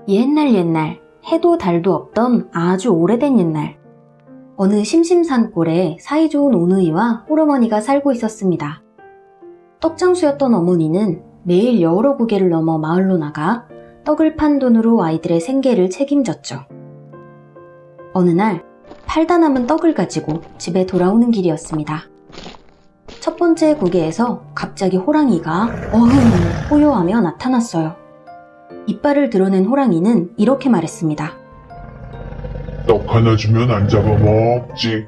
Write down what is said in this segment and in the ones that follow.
옛날 해도 달도 없던 아주 오래된 옛날, 어느 심심산골에 사이좋은 오누이와 홀어머니가 살고 있었습니다. 떡장수였던 어머니는 매일 여러 구개를 넘어 마을로 나가 떡을 판 돈으로 아이들의 생계를 책임졌죠. 어느 날 팔다 남은 떡을 가지고 집에 돌아오는 길이었습니다. 첫 번째 구개에서 갑자기 호랑이가 어흥 호요하며 나타났어요. 이빨을 드러낸 호랑이는 이렇게 말했습니다. 떡 하나 주면 안 잡아먹지.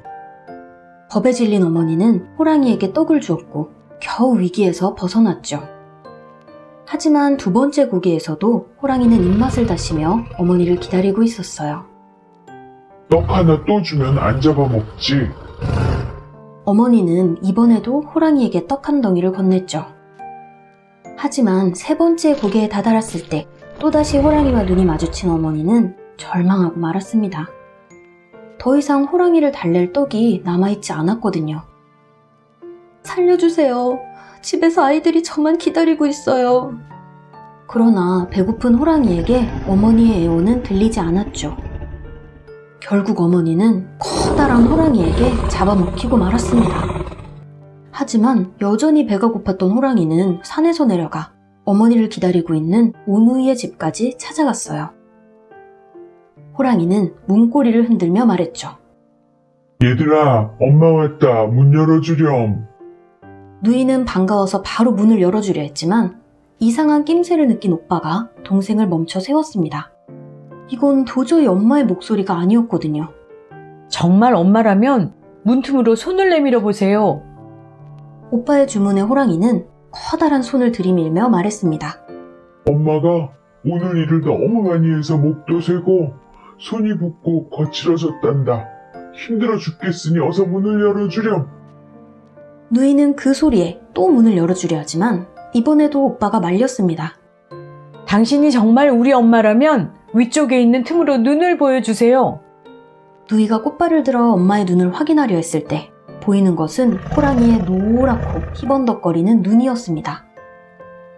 겁에 질린 어머니는 호랑이에게 떡을 주었고 겨우 위기에서 벗어났죠. 하지만 두 번째 구개에서도 호랑이는 입맛을 다시며 어머니를 기다리고 있었어요. 떡 하나 또 주면 안 잡아먹지. 어머니는 이번에도 호랑이에게 떡 한 덩이를 건넸죠. 하지만 세 번째 구개에 다다랐을 때 또다시 호랑이와 눈이 마주친 어머니는 절망하고 말았습니다. 더 이상 호랑이를 달랠 떡이 남아있지 않았거든요. 살려주세요. 집에서 아이들이 저만 기다리고 있어요. 그러나 배고픈 호랑이에게 어머니의 애원은 들리지 않았죠. 결국 어머니는 커다란 호랑이에게 잡아먹히고 말았습니다. 하지만 여전히 배가 고팠던 호랑이는 산에서 내려가 어머니를 기다리고 있는 오누이의 집까지 찾아갔어요. 호랑이는 문고리를 흔들며 말했죠. 얘들아, 엄마 왔다. 문 열어주렴. 누이는 반가워서 바로 문을 열어주려 했지만 이상한 낌새를 느낀 오빠가 동생을 멈춰 세웠습니다. 이건 도저히 엄마의 목소리가 아니었거든요. 정말 엄마라면 문틈으로 손을 내밀어 보세요. 오빠의 주문에 호랑이는 커다란 손을 들이밀며 말했습니다. 엄마가 오늘 일을 너무 많이 해서 목도 세고 손이 붓고 거칠어졌단다. 힘들어 죽겠으니 어서 문을 열어주렴. 누이는 그 소리에 또 문을 열어주려 하지만 이번에도 오빠가 말렸습니다. 당신이 정말 우리 엄마라면 위쪽에 있는 틈으로 눈을 보여주세요. 누이가 꽃발을 들어 엄마의 눈을 확인하려 했을 때 보이는 것은 호랑이의 노랗고 희번덕거리는 눈이었습니다.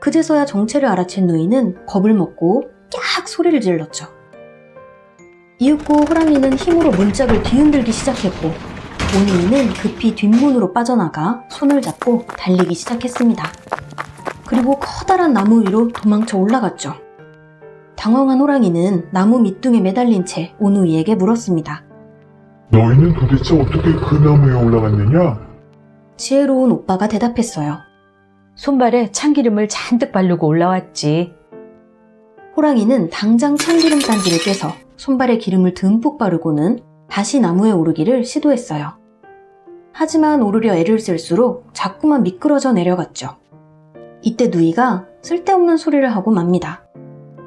그제서야 정체를 알아챈 누이는 겁을 먹고 깍 소리를 질렀죠. 이윽고 호랑이는 힘으로 문짝을 뒤흔들기 시작했고 오누이는 급히 뒷문으로 빠져나가 손을 잡고 달리기 시작했습니다. 그리고 커다란 나무 위로 도망쳐 올라갔죠. 당황한 호랑이는 나무 밑둥에 매달린 채 오누이에게 물었습니다. 너희는 도대체 어떻게 그 나무에 올라갔느냐? 지혜로운 오빠가 대답했어요. 손발에 참기름을 잔뜩 바르고 올라왔지. 호랑이는 당장 참기름 단지를 꿰서 손발에 기름을 듬뿍 바르고는 다시 나무에 오르기를 시도했어요. 하지만 오르려 애를 쓸수록 자꾸만 미끄러져 내려갔죠. 이때 누이가 쓸데없는 소리를 하고 맙니다.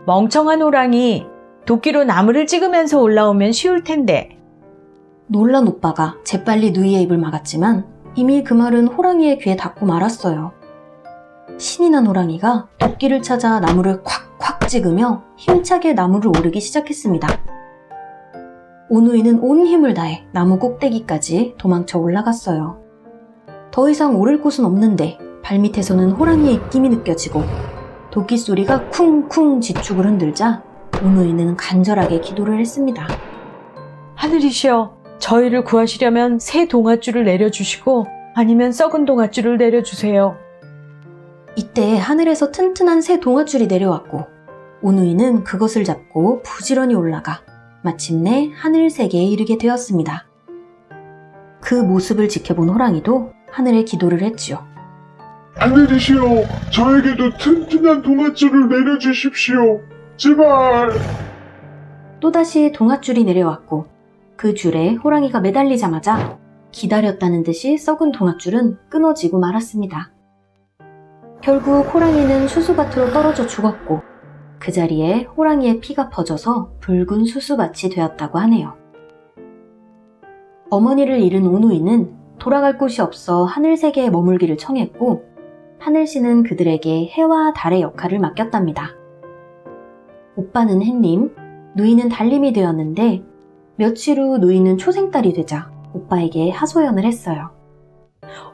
멍청한 호랑이, 도끼로 나무를 찍으면서 올라오면 쉬울 텐데. 놀란 오빠가 재빨리 누이의 입을 막았지만 이미 그 말은 호랑이의 귀에 닿고 말았어요. 신이 난 호랑이가 도끼를 찾아 나무를 콱콱 찍으며 힘차게 나무를 오르기 시작했습니다. 오누이는 온 힘을 다해 나무 꼭대기까지 도망쳐 올라갔어요. 더 이상 오를 곳은 없는데 발밑에서는 호랑이의 입김이 느껴지고 도끼 소리가 쿵쿵 지축을 흔들자 오누이는 간절하게 기도를 했습니다. 하늘이시여, 저희를 구하시려면 새 동아줄을 내려주시고 아니면 썩은 동아줄을 내려주세요. 이때 하늘에서 튼튼한 새 동아줄이 내려왔고 오누이는 그것을 잡고 부지런히 올라가 마침내 하늘세계에 이르게 되었습니다. 그 모습을 지켜본 호랑이도 하늘에 기도를 했지요. 하늘이시여, 저에게도 튼튼한 동아줄을 내려주십시오. 제발. 또다시 동아줄이 내려왔고 그 줄에 호랑이가 매달리자마자 기다렸다는 듯이 썩은 동아줄은 끊어지고 말았습니다. 결국 호랑이는 수수밭으로 떨어져 죽었고 그 자리에 호랑이의 피가 퍼져서 붉은 수수밭이 되었다고 하네요. 어머니를 잃은 오누이는 돌아갈 곳이 없어 하늘세계에 머물기를 청했고 하늘씨는 그들에게 해와 달의 역할을 맡겼답니다. 오빠는 햇님, 누이는 달님이 되었는데 며칠 후 누이는 초생딸이 되자 오빠에게 하소연을 했어요.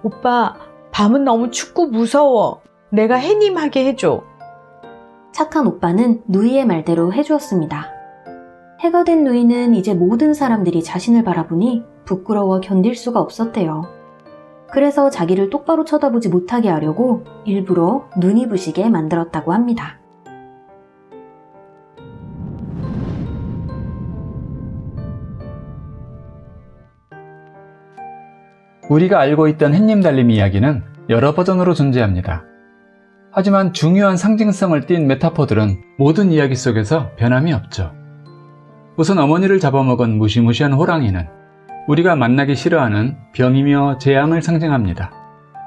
오빠, 밤은 너무 춥고 무서워. 내가 해님 하게 해줘. 착한 오빠는 누이의 말대로 해주었습니다. 해가 된 누이는 이제 모든 사람들이 자신을 바라보니 부끄러워 견딜 수가 없었대요. 그래서 자기를 똑바로 쳐다보지 못하게 하려고 일부러 눈이 부시게 만들었다고 합니다. 우리가 알고 있던 햇님 달림 이야기는 여러 버전으로 존재합니다. 하지만 중요한 상징성을 띤 메타포들은 모든 이야기 속에서 변함이 없죠. 우선 어머니를 잡아먹은 무시무시한 호랑이는 우리가 만나기 싫어하는 병이며 재앙을 상징합니다.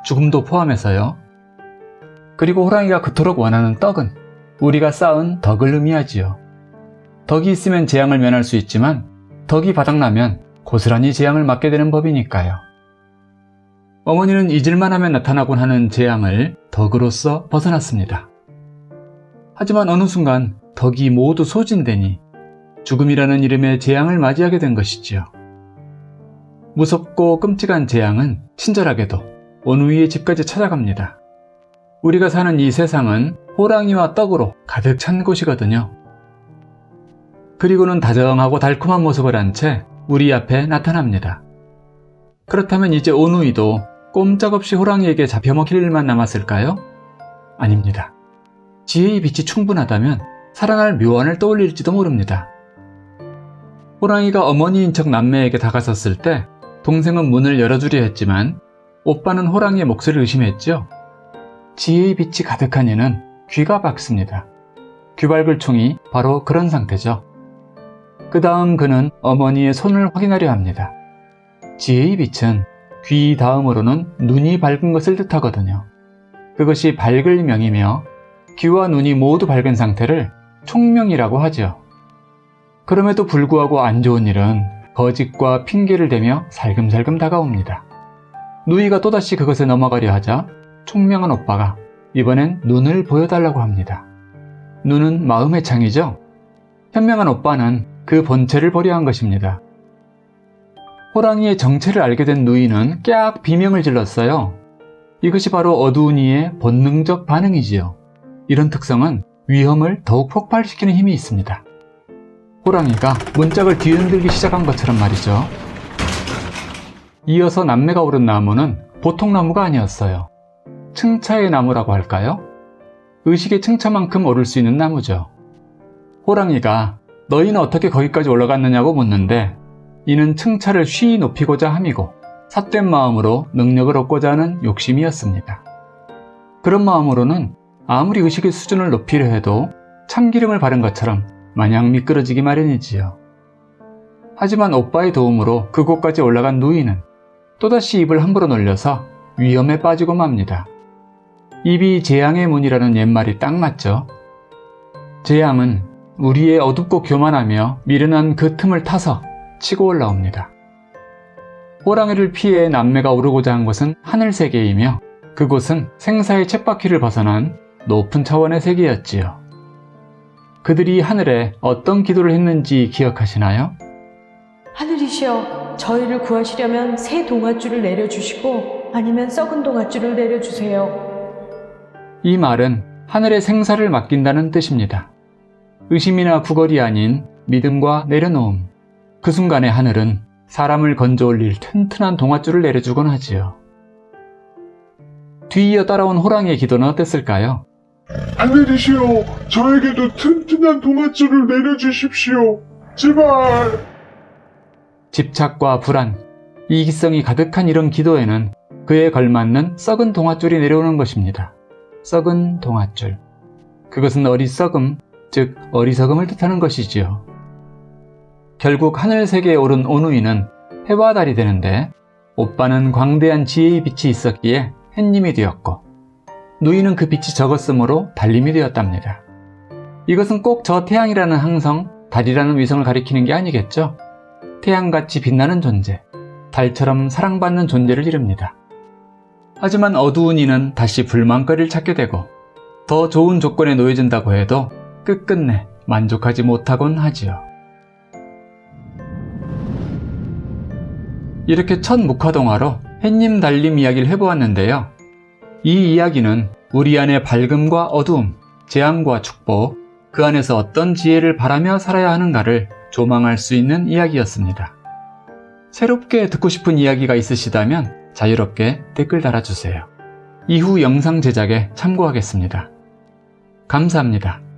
죽음도 포함해서요. 그리고 호랑이가 그토록 원하는 떡은 우리가 쌓은 덕을 의미하지요. 덕이 있으면 재앙을 면할 수 있지만 덕이 바닥나면 고스란히 재앙을 맞게 되는 법이니까요. 어머니는 잊을만 하면 나타나곤 하는 재앙을 덕으로서 벗어났습니다. 하지만 어느 순간 덕이 모두 소진되니 죽음이라는 이름의 재앙을 맞이하게 된 것이지요. 무섭고 끔찍한 재앙은 친절하게도 원우이의 집까지 찾아갑니다. 우리가 사는 이 세상은 호랑이와 떡으로 가득 찬 곳이거든요. 그리고는 다정하고 달콤한 모습을 한 채 우리 앞에 나타납니다. 그렇다면 이제 오누이도 꼼짝없이 호랑이에게 잡혀먹힐 일만 남았을까요? 아닙니다. 지혜의 빛이 충분하다면 살아날 묘안을 떠올릴지도 모릅니다. 호랑이가 어머니인 척 남매에게 다가섰을 때 동생은 문을 열어주려 했지만 오빠는 호랑이의 목소리를 의심했죠. 지혜의 빛이 가득한 이는 귀가 밝습니다. 귀밝을 총이 바로 그런 상태죠. 그 다음 그는 어머니의 손을 확인하려 합니다. 지혜의 빛은 귀 다음으로는 눈이 밝은 것을 뜻하거든요. 그것이 밝을 명이며 귀와 눈이 모두 밝은 상태를 총명이라고 하죠. 그럼에도 불구하고 안 좋은 일은 거짓과 핑계를 대며 살금살금 다가옵니다. 누이가 또다시 그것에 넘어가려 하자 총명한 오빠가 이번엔 눈을 보여달라고 합니다. 눈은 마음의 창이죠. 현명한 오빠는 그 본체를 보려 한 것입니다. 호랑이의 정체를 알게 된 누이는 깨악 비명을 질렀어요. 이것이 바로 어두운 이의 본능적 반응이지요. 이런 특성은 위험을 더욱 폭발시키는 힘이 있습니다. 호랑이가 문짝을 뒤흔들기 시작한 것처럼 말이죠. 이어서 남매가 오른 나무는 보통 나무가 아니었어요. 층차의 나무라고 할까요? 의식의 층차만큼 오를 수 있는 나무죠. 호랑이가 너희는 어떻게 거기까지 올라갔느냐고 묻는데 이는 층차를 쉬이 높이고자 함이고 삿된 마음으로 능력을 얻고자 하는 욕심이었습니다. 그런 마음으로는 아무리 의식의 수준을 높이려 해도 참기름을 바른 것처럼 마냥 미끄러지기 마련이지요. 하지만 오빠의 도움으로 그곳까지 올라간 누이는 또다시 입을 함부로 놀려서 위험에 빠지고 맙니다. 입이 재앙의 문이라는 옛말이 딱 맞죠. 재앙은 우리의 어둡고 교만하며 미련한 그 틈을 타서 치고 올라옵니다. 호랑이를 피해 남매가 오르고자 한 곳은 하늘세계이며 그곳은 생사의 쳇바퀴를 벗어난 높은 차원의 세계였지요. 그들이 하늘에 어떤 기도를 했는지 기억하시나요? 하늘이시여, 저희를 구하시려면 새 동아줄을 내려주시고 아니면 썩은 동아줄을 내려주세요. 이 말은 하늘의 생사를 맡긴다는 뜻입니다. 의심이나 구걸이 아닌 믿음과 내려놓음. 그 순간에 하늘은 사람을 건져 올릴 튼튼한 동아줄을 내려주곤 하지요. 뒤이어 따라온 호랑이의 기도는 어땠을까요? 하늘이시여, 저에게도 튼튼한 동아줄을 내려주십시오. 제발. 집착과 불안, 이기성이 가득한 이런 기도에는 그에 걸맞는 썩은 동아줄이 내려오는 것입니다. 썩은 동아줄. 그것은 어리석음, 즉 어리석음을 뜻하는 것이지요. 결국 하늘세계에 오른 오누이는 해와 달이 되는데 오빠는 광대한 지혜의 빛이 있었기에 햇님이 되었고 누이는 그 빛이 적었으므로 달님이 되었답니다. 이것은 꼭 저 태양이라는 항성, 달이라는 위성을 가리키는 게 아니겠죠? 태양같이 빛나는 존재, 달처럼 사랑받는 존재를 이릅니다. 하지만 어두운 이는 다시 불만거리를 찾게 되고 더 좋은 조건에 놓여진다고 해도 끝끝내 만족하지 못하곤 하지요. 이렇게 첫 묵화동화로 햇님 달님 이야기를 해보았는데요. 이 이야기는 우리 안의 밝음과 어두움, 재앙과 축복, 그 안에서 어떤 지혜를 바라며 살아야 하는가를 조망할 수 있는 이야기였습니다. 새롭게 듣고 싶은 이야기가 있으시다면 자유롭게 댓글 달아주세요. 이후 영상 제작에 참고하겠습니다. 감사합니다.